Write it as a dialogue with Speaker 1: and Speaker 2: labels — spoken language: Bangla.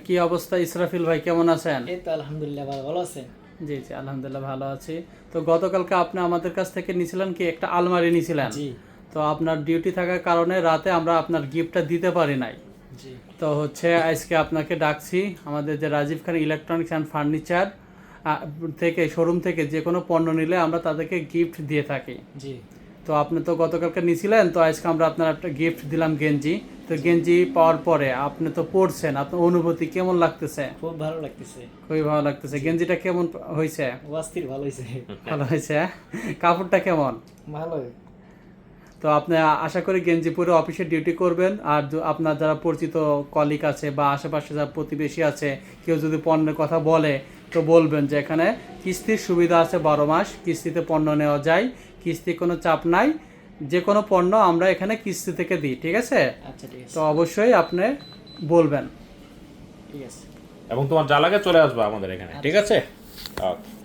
Speaker 1: কি অবস্থা ইসরাফিল ভাই, কেমন আছেন?
Speaker 2: এই তো আলহামদুলিল্লাহ, ভালো আছেন?
Speaker 1: জি জি, আলহামদুলিল্লাহ ভালো আছি। তো গতকালকে আপনি আমাদের কাছ থেকে নিয়েছিলেন কি একটা আলমারি নিয়েছিলেন।
Speaker 2: জি
Speaker 1: তো আপনার ডিউটি থাকার কারণে রাতে আমরা আপনার গিফটটা দিতে পারি নাই।
Speaker 2: জি
Speaker 1: তো হচ্ছে আজকে আপনাকে ডাকছি। আমাদের যে রাজীব খান ইলেকট্রনিক্স অ্যান্ড ফার্নিচার থেকে, শোরুম থেকে যে কোনো পণ্য নিলে আমরা তাদেরকে গিফট দিয়ে থাকি।
Speaker 2: জি
Speaker 1: তো আপনি তো গতকালকে নিয়েছিলেন, তো আজকে আমরা আপনার একটা গিফট দিলাম, গেঞ্জি। তো গেঞ্জি পাওয়ার পরে আপনি তো পরছেন, আপনার অনুভূতি কেমন লাগতেছে?
Speaker 2: খুব ভালো লাগতেছে।
Speaker 1: খুবই ভালো লাগতেছে। গেঞ্জিটা কেমন হয়েছে?
Speaker 2: অস্থির ভালো হয়েছে।
Speaker 1: ভালো হয়েছে, হ্যাঁ? কাপড়টা কেমন?
Speaker 2: ভালো।
Speaker 1: তো আপনি আশা করি গেঞ্জি পরে অফিসে ডিউটি করবেন। আর আপনার যারা পরিচিত কলিগ আছে বা আশেপাশে যারা প্রতিবেশী আছে, কেউ যদি পণ্যের কথা বলে, তো বলবেন যে এখানে কিস্তির সুবিধা আছে, 12 মাস কিস্তিতে পণ্য নেওয়া যায়, কিস্তি কোনো চাপ নাই, যে কোনো পণ্য আমরা এখানে কিস্তি থেকে দিই, ঠিক আছে?
Speaker 2: আচ্ছা ঠিক
Speaker 1: তো
Speaker 2: আছে।
Speaker 1: অবশ্যই আপনি বলবেন।
Speaker 2: ঠিক আছে।
Speaker 3: এবং তোমার যা লাগে চলে আসবে আমাদের এখানে, ঠিক আছে? ওকে।